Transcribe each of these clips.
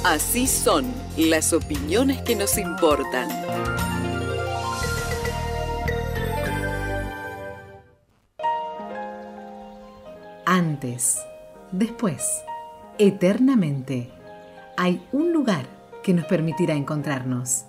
Así son las opiniones que nos importan. Antes, después, eternamente, hay un lugar que nos permitirá encontrarnos.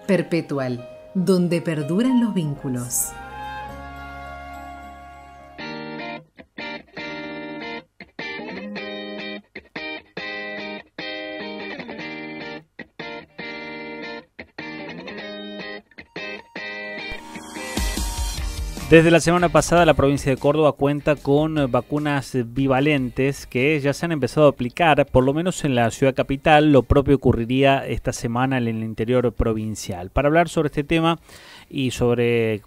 Perpetual, donde perduran los vínculos. Desde la semana pasada la provincia de Córdoba cuenta con vacunas bivalentes que ya se han empezado a aplicar, por lo menos en la ciudad capital. Lo propio ocurriría esta semana en el interior provincial. Para hablar sobre este tema y sobre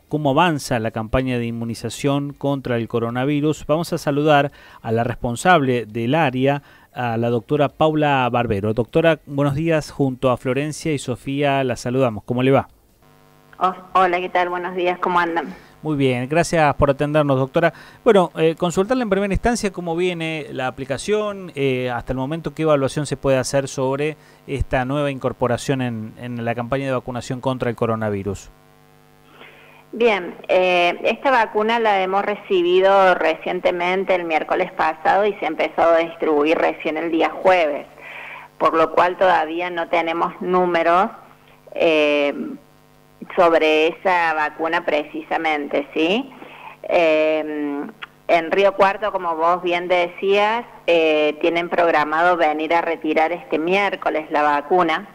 cómo avanza la campaña de inmunización contra el coronavirus, vamos a saludar a la responsable del área, a la doctora Paula Barbero. Doctora, buenos días. Junto a Florencia y Sofía la saludamos. ¿Cómo le va? Hola, ¿qué tal? Buenos días, ¿cómo andan? Muy bien, gracias por atendernos, doctora. Bueno, consultarle en primera instancia cómo viene la aplicación, hasta el momento qué evaluación se puede hacer sobre esta nueva incorporación en la campaña de vacunación contra el coronavirus. Bien, esta vacuna la hemos recibido recientemente el miércoles pasado y se empezó a distribuir recién el día jueves, por lo cual todavía no tenemos números sobre esa vacuna precisamente, ¿sí? En Río Cuarto, como vos bien decías, tienen programado venir a retirar este miércoles la vacuna,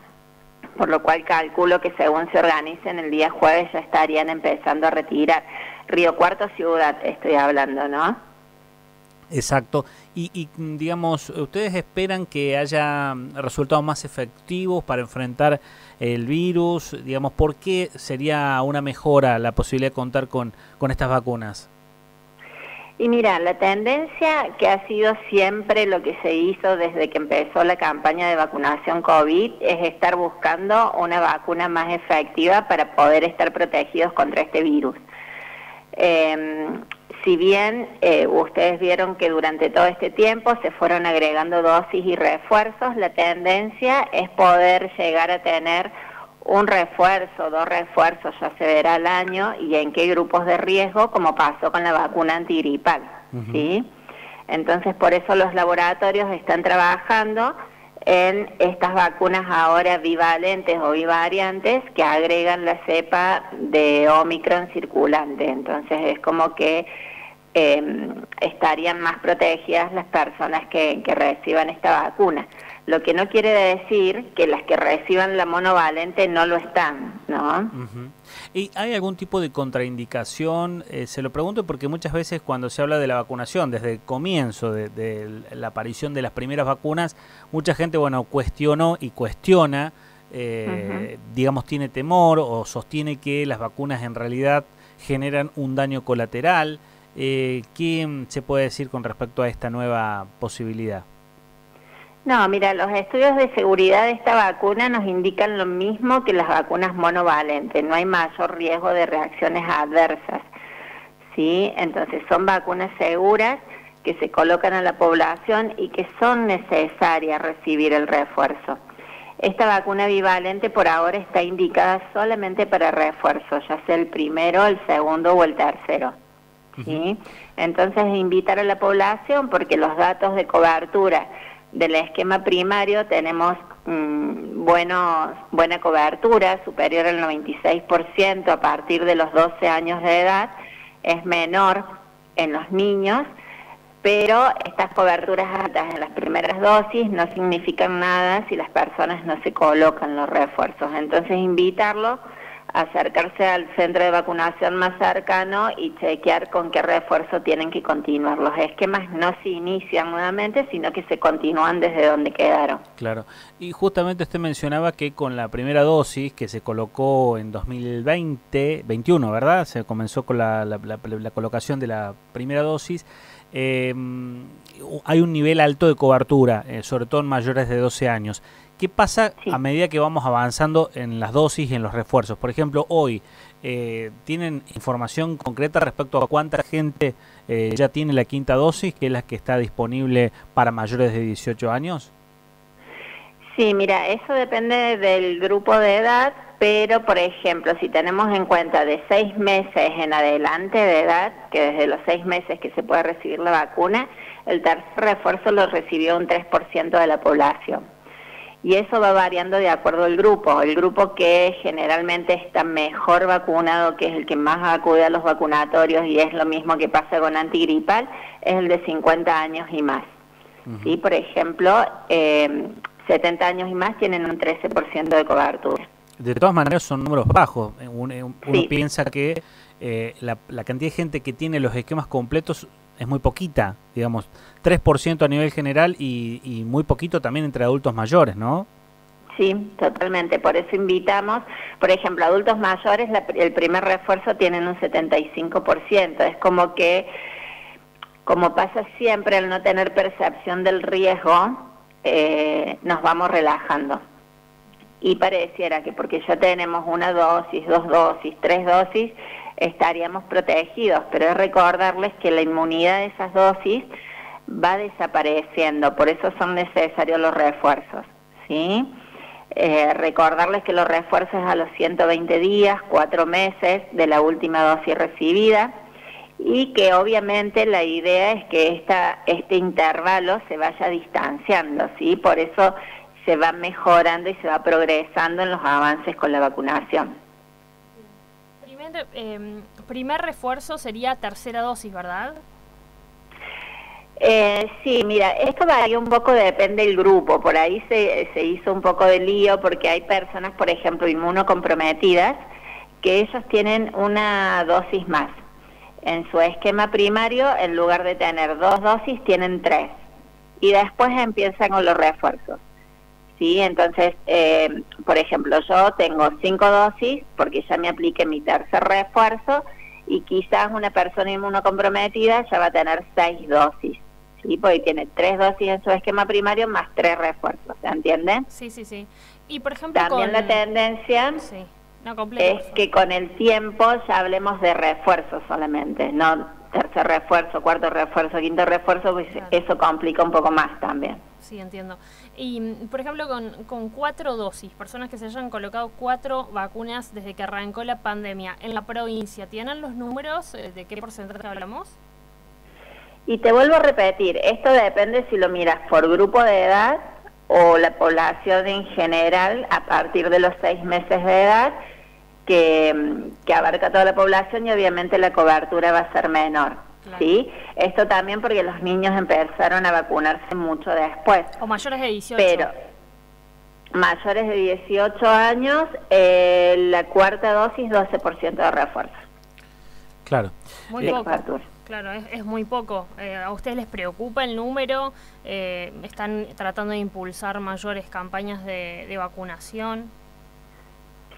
por lo cual calculo que según se organicen el día jueves ya estarían empezando a retirar. Río Cuarto ciudad estoy hablando, ¿no? Exacto. Y digamos, ¿ustedes esperan que haya resultados más efectivos para enfrentar el virus? Digamos, ¿por qué sería una mejora la posibilidad de contar con estas vacunas? Y mira, la tendencia que ha sido siempre lo que se hizo desde que empezó la campaña de vacunación COVID es estar buscando una vacuna más efectiva para poder estar protegidos contra este virus. Si bien ustedes vieron que durante todo este tiempo se fueron agregando dosis y refuerzos, la tendencia es poder llegar a tener un refuerzo, 2 refuerzos, ya se verá al año, y en qué grupos de riesgo, como pasó con la vacuna antigripal, ¿sí? Entonces, por eso los laboratorios están trabajando en estas vacunas ahora bivalentes o bivariantes que agregan la cepa de Omicron circulante. Entonces, es como que estarían más protegidas las personas que reciban esta vacuna. Lo que no quiere decir que las que reciban la monovalente no lo están, ¿no? ¿Y hay algún tipo de contraindicación? Se lo pregunto porque muchas veces cuando se habla de la vacunación, desde el comienzo de la aparición de las primeras vacunas, mucha gente, cuestionó y cuestiona, digamos, tiene temor o sostiene que las vacunas en realidad generan un daño colateral. ¿Qué se puede decir con respecto a esta nueva posibilidad? No, mira, los estudios de seguridad de esta vacuna nos indican lo mismo que las vacunas monovalentes, no hay mayor riesgo de reacciones adversas, ¿sí? Entonces son vacunas seguras que se colocan a la población y que son necesarias recibir el refuerzo. Esta vacuna bivalente por ahora está indicada solamente para refuerzo, ya sea el primero, el segundo o el tercero, ¿sí? Entonces invitar a la población porque los datos de cobertura del esquema primario tenemos buena cobertura, superior al 96% a partir de los 12 años de edad, es menor en los niños, pero estas coberturas altas en las primeras dosis no significan nada si las personas no se colocan los refuerzos. Entonces invitarlos a acercarse al centro de vacunación más cercano y chequear con qué refuerzo tienen que continuar. Los esquemas no se inician nuevamente, sino que se continúan desde donde quedaron. Claro. Y justamente usted mencionaba que con la primera dosis que se colocó en 2021, ¿verdad? Se comenzó con la colocación de la primera dosis. Hay un nivel alto de cobertura, sobre todo en mayores de 12 años. ¿Qué pasa a medida que vamos avanzando en las dosis y en los refuerzos? Por ejemplo, hoy, ¿tienen información concreta respecto a cuánta gente ya tiene la quinta dosis, que es la que está disponible para mayores de 18 años? Sí, mira, eso depende del grupo de edad, pero por ejemplo, si tenemos en cuenta de 6 meses en adelante de edad, que desde los 6 meses que se puede recibir la vacuna, el tercer refuerzo lo recibió un 3% de la población. Y eso va variando de acuerdo al grupo. El grupo que generalmente está mejor vacunado, que es el que más acude a los vacunatorios, y es lo mismo que pasa con antigripal, es el de 50 años y más. ¿Sí? Por ejemplo, 70 años y más tienen un 13% de cobertura. De todas maneras son números bajos. Uno Sí. piensa que la cantidad de gente que tiene los esquemas completos es muy poquita, digamos, 3% a nivel general y muy poquito también entre adultos mayores, ¿no? Sí, totalmente. Por eso invitamos, por ejemplo, adultos mayores, el primer refuerzo tienen un 75%. Es como que, como pasa siempre al no tener percepción del riesgo, nos vamos relajando. Y pareciera que porque ya tenemos una dosis, 2 dosis, 3 dosis, estaríamos protegidos, pero es recordarles que la inmunidad de esas dosis va desapareciendo, por eso son necesarios los refuerzos, ¿sí? Recordarles que los refuerzos a los 120 días, 4 meses de la última dosis recibida, y que obviamente la idea es que este intervalo se vaya distanciando, ¿sí? Por eso se va mejorando y se va progresando en los avances con la vacunación. Primer refuerzo sería tercera dosis, ¿verdad? Sí, mira, esto varía un poco, depende del grupo. Por ahí se hizo un poco de lío porque hay personas, por ejemplo, inmunocomprometidas, que ellos tienen una dosis más. En su esquema primario, en lugar de tener 2 dosis, tienen 3. Y después empiezan con los refuerzos. ¿Sí? Entonces, por ejemplo, yo tengo 5 dosis porque ya me apliqué mi tercer refuerzo y quizás una persona inmunocomprometida ya va a tener 6 dosis, ¿sí? Porque tiene 3 dosis en su esquema primario más 3 refuerzos, ¿se entiende? Sí, sí, sí. Y por ejemplo, también la tendencia sí. No, completo, es que con el tiempo ya hablemos de refuerzos solamente, no tercer refuerzo, cuarto refuerzo, quinto refuerzo, pues claro, eso complica un poco más también. Sí, entiendo. Y, por ejemplo, con 4 dosis, personas que se hayan colocado 4 vacunas desde que arrancó la pandemia en la provincia, ¿tienen los números de qué porcentaje hablamos? Y te vuelvo a repetir, esto depende si lo miras por grupo de edad o la población en general a partir de los 6 meses de edad, que abarca toda la población y obviamente la cobertura va a ser menor. Claro. ¿Sí? Esto también porque los niños empezaron a vacunarse mucho después. O mayores de 18. Pero mayores de 18 años, la cuarta dosis, 12% de refuerzo. Claro. Muy poco. Claro, es muy poco. ¿A ustedes les preocupa el número? ¿Están tratando de impulsar mayores campañas de vacunación?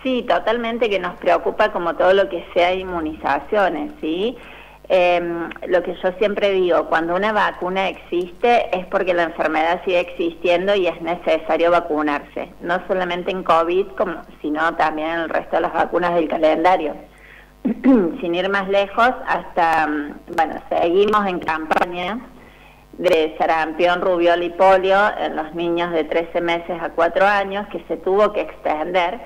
Sí, totalmente, que nos preocupa como todo lo que sea inmunizaciones, ¿sí? Lo que yo siempre digo, cuando una vacuna existe es porque la enfermedad sigue existiendo y es necesario vacunarse, no solamente en COVID, sino también en el resto de las vacunas del calendario. Sin ir más lejos, hasta, bueno, seguimos en campaña de sarampión, rubiola y polio en los niños de 13 meses a 4 años, que se tuvo que extender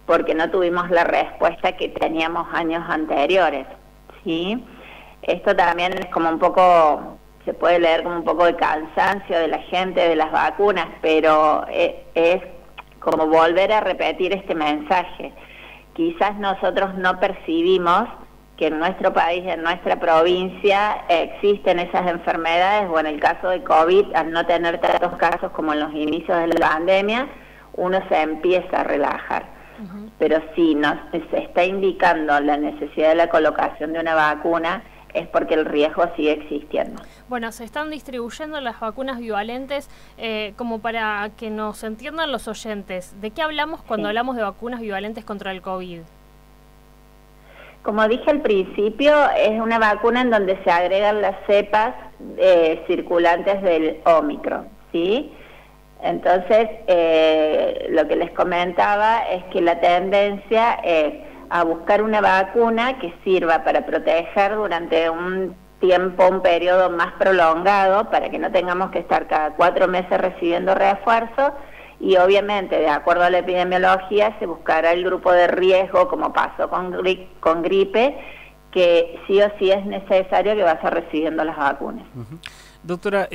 porque no tuvimos la respuesta que teníamos años anteriores, ¿sí? Esto también es como un poco, se puede leer como un poco de cansancio de la gente de las vacunas, pero es como volver a repetir este mensaje. Quizás nosotros no percibimos que en nuestro país, en nuestra provincia, existen esas enfermedades, o en el caso de COVID, al no tener tantos casos como en los inicios de la pandemia, uno se empieza a relajar. Pero si se está indicando la necesidad de la colocación de una vacuna, es porque el riesgo sigue existiendo. Bueno, se están distribuyendo las vacunas bivalentes, como para que nos entiendan los oyentes. ¿De qué hablamos cuando hablamos de vacunas bivalentes contra el COVID? Como dije al principio, es una vacuna en donde se agregan las cepas circulantes del Ómicron, ¿sí? Entonces, lo que les comentaba es que la tendencia es a buscar una vacuna que sirva para proteger durante un tiempo, un periodo más prolongado, para que no tengamos que estar cada 4 meses recibiendo refuerzos, Y obviamente, de acuerdo a la epidemiología, se buscará el grupo de riesgo, como pasó con gripe, que sí o sí es necesario que vaya recibiendo las vacunas. Doctora,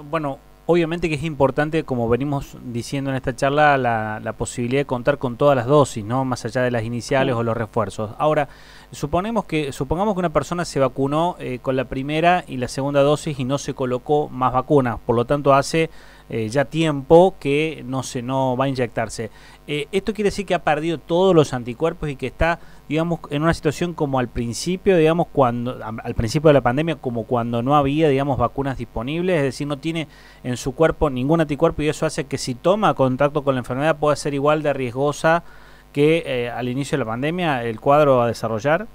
bueno, obviamente que es importante, como venimos diciendo en esta charla, la posibilidad de contar con todas las dosis, ¿no? Más allá de las iniciales o los refuerzos. Ahora, supongamos que una persona se vacunó con la primera y la segunda dosis y no se colocó más vacunas, por lo tanto hace ya tiempo que no va a inyectarse. Esto quiere decir que ha perdido todos los anticuerpos y que está, digamos, en una situación como al principio, digamos, al principio de la pandemia, como cuando no había, digamos, vacunas disponibles, es decir, no tiene en su cuerpo ningún anticuerpo y eso hace que si toma contacto con la enfermedad pueda ser igual de riesgosa que al inicio de la pandemia el cuadro a desarrollar.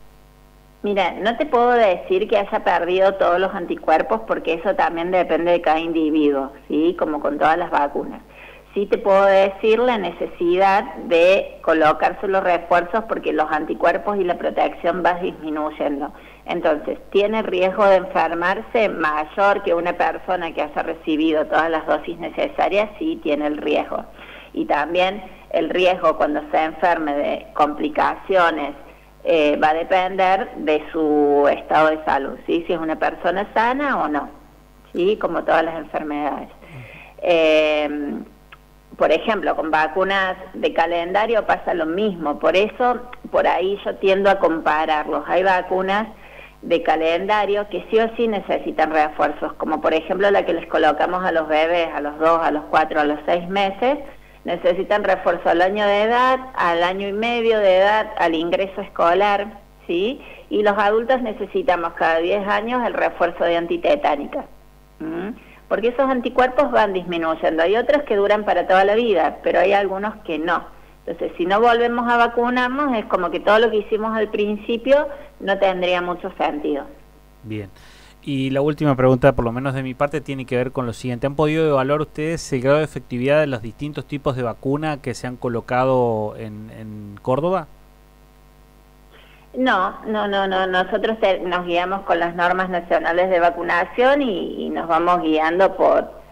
Mira, no te puedo decir que haya perdido todos los anticuerpos porque eso también depende de cada individuo, ¿sí? Como con todas las vacunas. Sí te puedo decir la necesidad de colocarse los refuerzos porque los anticuerpos y la protección va disminuyendo. Entonces, ¿tiene riesgo de enfermarse mayor que una persona que haya recibido todas las dosis necesarias? Sí, tiene el riesgo. Y también el riesgo cuando se enferme de complicaciones va a depender de su estado de salud, ¿sí? Si es una persona sana o no, ¿sí? Como todas las enfermedades. Por ejemplo, con vacunas de calendario pasa lo mismo, por eso por ahí yo tiendo a compararlos. Hay vacunas de calendario que sí o sí necesitan refuerzos, como por ejemplo la que les colocamos a los bebés a los 2, a los 4, a los 6 meses, necesitan refuerzo al año de edad, al año y medio de edad, al ingreso escolar, ¿sí? Y los adultos necesitamos cada 10 años el refuerzo de antitetánica, porque esos anticuerpos van disminuyendo. Hay otros que duran para toda la vida, pero hay algunos que no. Entonces, si no volvemos a vacunarnos, es como que todo lo que hicimos al principio no tendría mucho sentido. Bien. Y la última pregunta, por lo menos de mi parte, tiene que ver con lo siguiente. ¿Han podido evaluar ustedes el grado de efectividad de los distintos tipos de vacuna que se han colocado en Córdoba? No. Nosotros nos guiamos con las normas nacionales de vacunación y nos vamos guiando por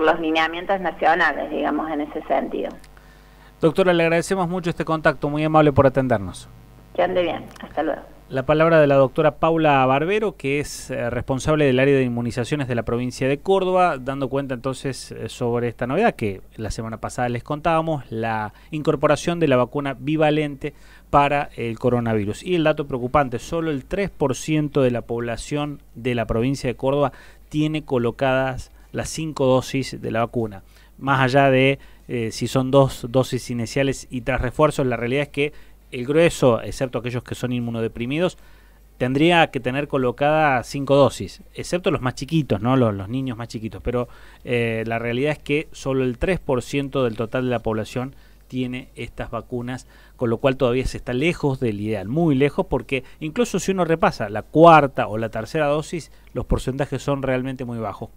los lineamientos nacionales, digamos, en ese sentido. Doctora, le agradecemos mucho este contacto, muy amable por atendernos. Que ande bien, hasta luego. La palabra de la doctora Paula Barbero, que es responsable del área de inmunizaciones de la provincia de Córdoba, dando cuenta entonces sobre esta novedad que la semana pasada les contábamos, la incorporación de la vacuna bivalente para el coronavirus. Y el dato preocupante, solo el 3% de la población de la provincia de Córdoba tiene colocadas las 5 dosis de la vacuna. Más allá de si son 2 dosis iniciales y 3 refuerzos, la realidad es que el grueso, excepto aquellos que son inmunodeprimidos, tendría que tener colocadas 5 dosis, excepto los más chiquitos, ¿no? Los niños más chiquitos, pero la realidad es que solo el 3% del total de la población tiene estas vacunas, con lo cual todavía se está lejos del ideal, muy lejos, porque incluso si uno repasa la 4ª o la 3ª dosis, los porcentajes son realmente muy bajos.